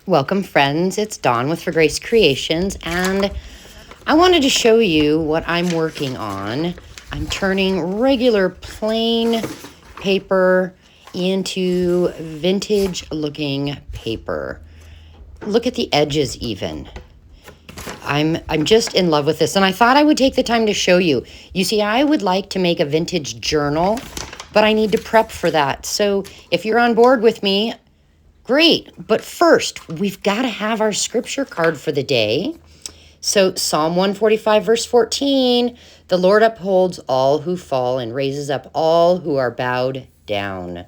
Welcome, friends. It's Dawn with For Grace Creations, and I wanted to show you what I'm working on. I'm turning regular plain paper into vintage looking paper. Look at the edges even. I'm just in love with this, and I thought I would take the time to show you. You see, I would like to make a vintage journal, but I need to prep for that. So if you're on board with me, great. But first, we've got to have our scripture card for the day. So Psalm 145, verse 14, the Lord upholds all who fall and raises up all who are bowed down.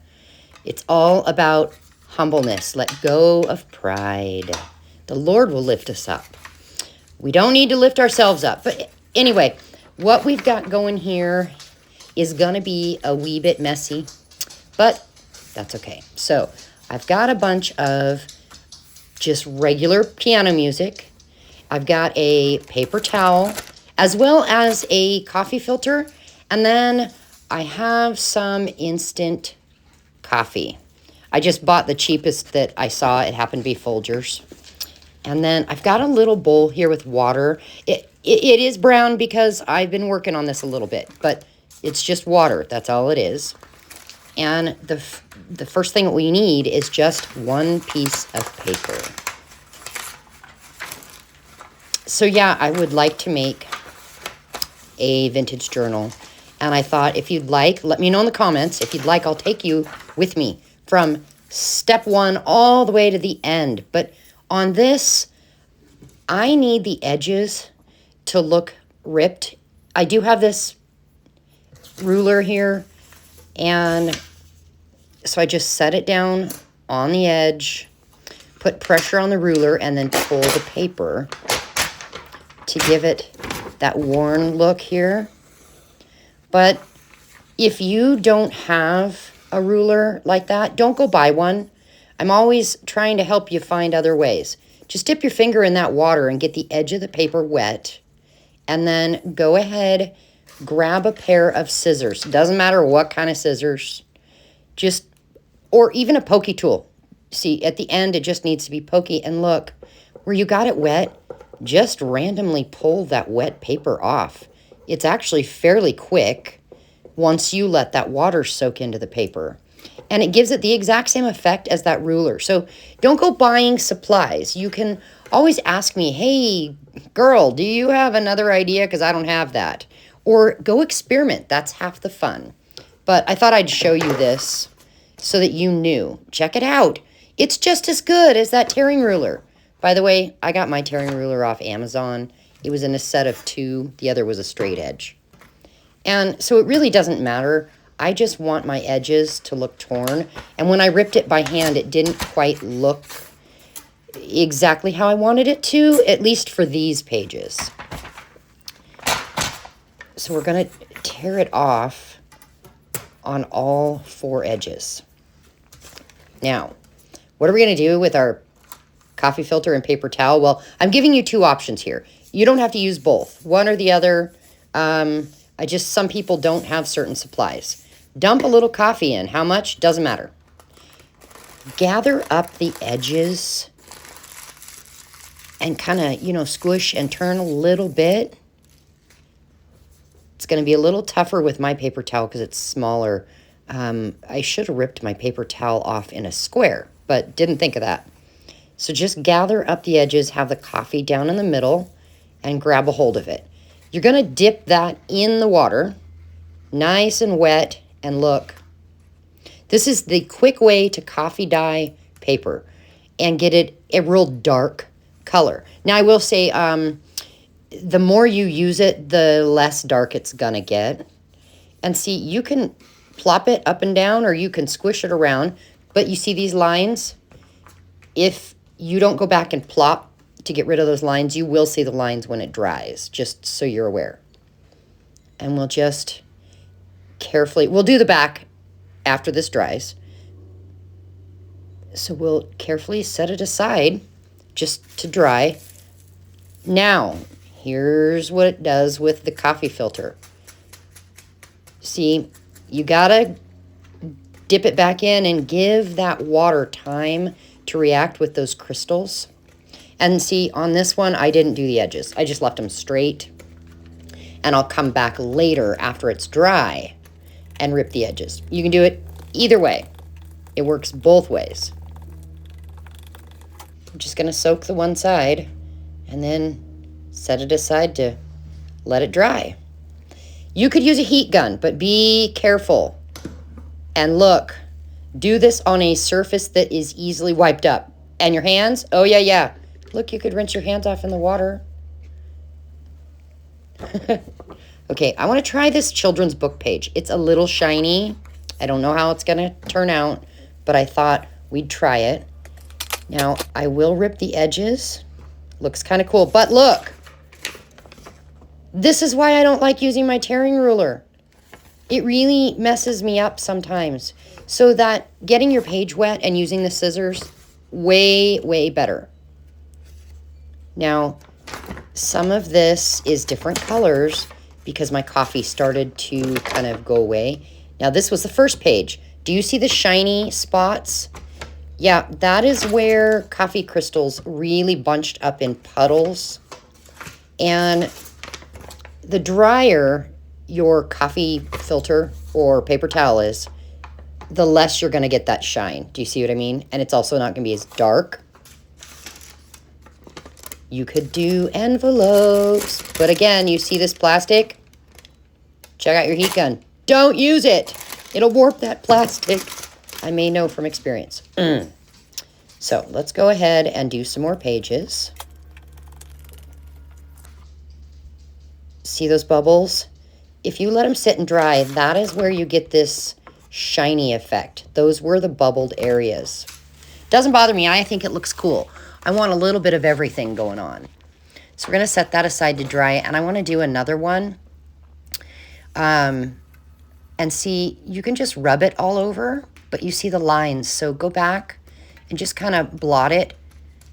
It's all about humbleness. Let go of pride. The Lord will lift us up. We don't need to lift ourselves up. But anyway, what we've got going here is going to be a wee bit messy, but that's okay. So I've got a bunch of just regular piano music. I've got a paper towel as well as a coffee filter. And then I have some instant coffee. I just bought the cheapest that I saw. It happened to be Folgers. And then I've got a little bowl here with water. It is brown because I've been working on this a little bit, but it's just water. That's all it is. And the first thing we need is just one piece of paper. So yeah, I would like to make a vintage journal. And I thought if you'd like, let me know in the comments. If you'd like, I'll take you with me from step one all the way to the end. But on this, I need the edges to look ripped. I do have this ruler here, and so I just set it down on the edge, put pressure on the ruler, and then pull the paper to give it that worn look here. But if you don't have a ruler like that, don't go buy one. I'm always trying to help you find other ways. Just dip your finger in that water and get the edge of the paper wet. And then go ahead, grab a pair of scissors. Doesn't matter what kind of scissors. Or even a pokey tool. See, at the end, it just needs to be pokey. And look, where you got it wet, just randomly pull that wet paper off. It's actually fairly quick once you let that water soak into the paper. And it gives it the exact same effect as that ruler. So don't go buying supplies. You can always ask me, hey, girl, do you have another idea? Because I don't have that. Or go experiment. That's half the fun. But I thought I'd show you this so that you knew. Check it out. It's just as good as that tearing ruler. By the way, I got my tearing ruler off Amazon. It was in a set of 2. The other was a straight edge. And so it really doesn't matter. I just want my edges to look torn. And when I ripped it by hand, it didn't quite look exactly how I wanted it to, at least for these pages. So we're going to tear it off on all 4 edges. Now, what are we going to do with our coffee filter and paper towel? Well, I'm giving you 2 options here. You don't have to use both, one or the other. Some people don't have certain supplies. Dump a little coffee in. How much? Doesn't matter. Gather up the edges and kind of, squish and turn a little bit. It's going to be a little tougher with my paper towel because it's smaller. I should have ripped my paper towel off in a square, but didn't think of that. So just gather up the edges, have the coffee down in the middle, and grab a hold of it. You're going to dip that in the water, nice and wet, and look. This is the quick way to coffee dye paper and get it a real dark color. Now, I will say, the more you use it, the less dark it's going to get. And see, you can plop it up and down, or you can squish it around. But you see these lines? If you don't go back and plop to get rid of those lines, you will see the lines when it dries, just so you're aware. And we'll just we'll do the back after this dries. So we'll carefully set it aside just to dry. Now, here's what it does with the coffee filter. See, you gotta dip it back in and give that water time to react with those crystals. And see, on this one, I didn't do the edges. I just left them straight. And I'll come back later after it's dry and rip the edges. You can do it either way. It works both ways. I'm just going to soak the one side and then set it aside to let it dry. You could use a heat gun, but be careful. And look, do this on a surface that is easily wiped up. And your hands, oh yeah. Look, you could rinse your hands off in the water. Okay, I want to try this children's book page. It's a little shiny. I don't know how it's going to turn out, but I thought we'd try it. Now, I will rip the edges. Looks kind of cool, but look. This is why I don't like using my tearing ruler. It really messes me up sometimes. So that getting your page wet and using the scissors, way better. Now, some of this is different colors because my coffee started to kind of go away. Now, this was the first page. Do you see the shiny spots? Yeah, that is where coffee crystals really bunched up in puddles. And the drier your coffee filter or paper towel is, the less you're going to get that shine. Do you see what I mean? And it's also not going to be as dark. You could do envelopes. But again, you see this plastic? Check out your heat gun. Don't use it. It'll warp that plastic. I may know from experience. So let's go ahead and do some more pages. See those bubbles? If you let them sit and dry, that is where you get this shiny effect. Those were the bubbled areas. Doesn't bother me. I think it looks cool. I want a little bit of everything going on. So we're going to set that aside to dry, and I want to do another one. And see, you can just rub it all over, but you see the lines. So go back and just kind of blot it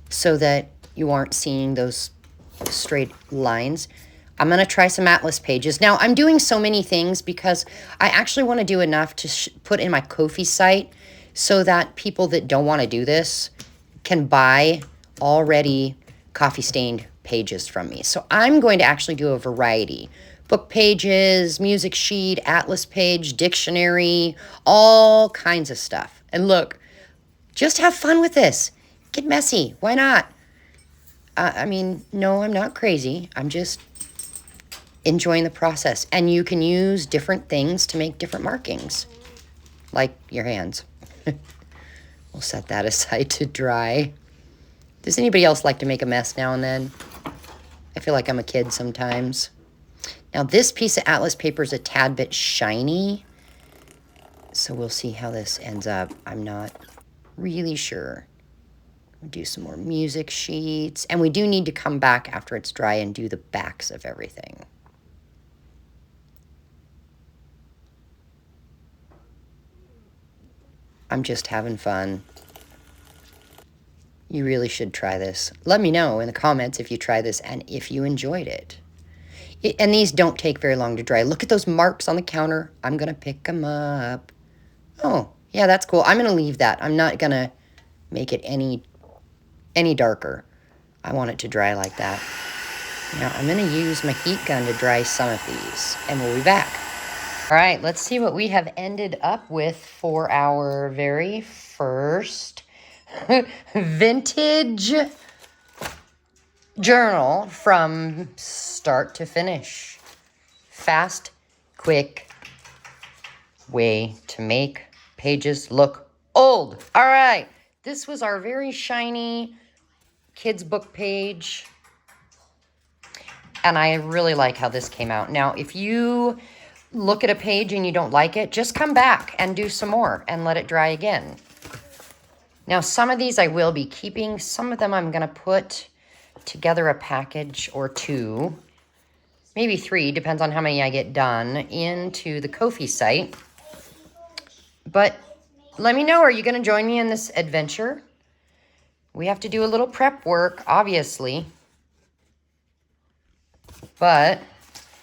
so that you aren't seeing those straight lines. I'm going to try some Atlas pages. Now, I'm doing so many things because I actually want to do enough to put in my Ko-fi site so that people that don't want to do this can buy already coffee stained pages from me. So I'm going to actually do a variety. Book pages, music sheet, Atlas page, dictionary, all kinds of stuff. And look, just have fun with this. Get messy. Why not? I mean, no, I'm not crazy. I'm just enjoying the process. And you can use different things to make different markings, like your hands. We'll set that aside to dry. Does anybody else like to make a mess now and then? I feel like I'm a kid sometimes. Now, this piece of Atlas paper is a tad bit shiny, so we'll see how this ends up. I'm not really sure. We'll do some more music sheets, and we do need to come back after it's dry and do the backs of everything. I'm just having fun. You really should try this. Let me know in the comments if you try this and if you enjoyed it. And these don't take very long to dry. Look at those marks on the counter. I'm going to pick them up. Oh, yeah, that's cool. I'm going to leave that. I'm not going to make it any darker. I want it to dry like that. Now, I'm going to use my heat gun to dry some of these, and we'll be back. All right, let's see what we have ended up with for our very first vintage journal from start to finish. Fast, quick way to make pages look old. All right, this was our very shiny kids book page. And I really like how this came out. Now, if you look at a page and you don't like it, just come back and do some more and let it dry again. Now, some of these I will be keeping. Some of them I'm going to put together a package or two, maybe 3, depends on how many I get done, into the Ko-fi site. But let me know, are you going to join me in this adventure? We have to do a little prep work, obviously. But,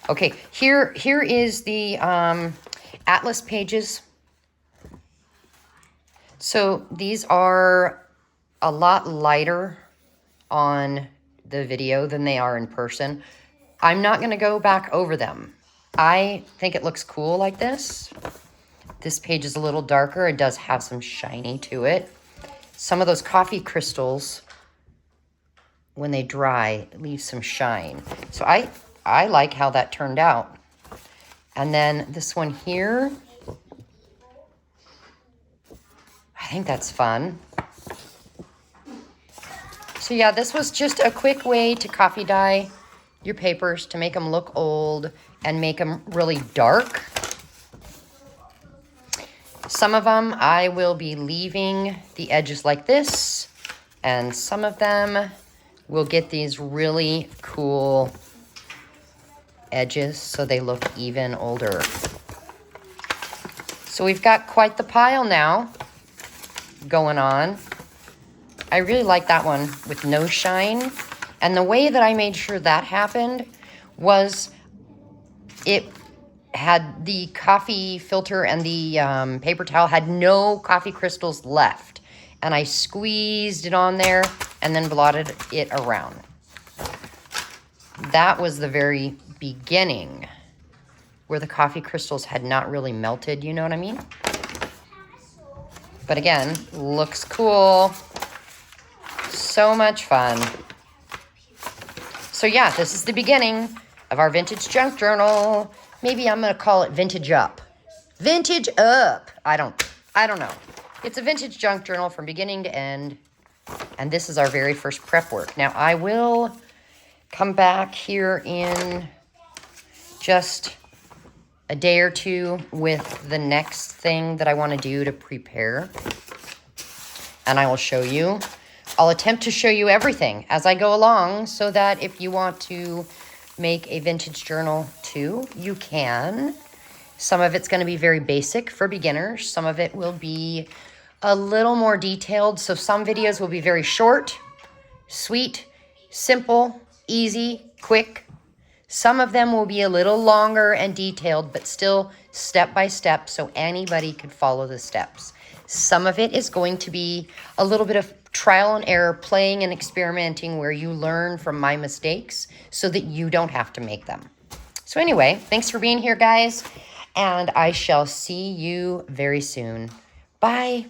okay, here is the Atlas pages. So these are a lot lighter on the video than they are in person. I'm not going to go back over them. I think it looks cool like this. This page is a little darker. It does have some shiny to it. Some of those coffee crystals, when they dry, leave some shine. So I like how that turned out. And then this one here, I think that's fun. So yeah, this was just a quick way to coffee dye your papers to make them look old and make them really dark. Some of them I will be leaving the edges like this, and some of them will get these really cool edges so they look even older. So we've got quite the pile now going on. I really like that one with no shine. And the way that I made sure that happened was it had the coffee filter and the paper towel had no coffee crystals left. And I squeezed it on there and then blotted it around. That was the very beginning where the coffee crystals had not really melted, you know what I mean? But again, looks cool. So much fun. So yeah, this is the beginning of our vintage junk journal. Maybe I'm going to call it Vintage Up. Vintage Up. I don't know. It's a vintage junk journal from beginning to end. And this is our very first prep work. Now, I will come back here in just a day or two with the next thing that I want to do to prepare. And I will show you. I'll attempt to show you everything as I go along so that if you want to make a vintage journal too, you can. Some of it's going to be very basic for beginners. Some of it will be a little more detailed. So some videos will be very short, sweet, simple, easy, quick. Some of them will be a little longer and detailed, but still step by step so anybody could follow the steps. Some of it is going to be a little bit of trial and error, playing and experimenting where you learn from my mistakes so that you don't have to make them. So anyway, thanks for being here, guys, and I shall see you very soon. Bye.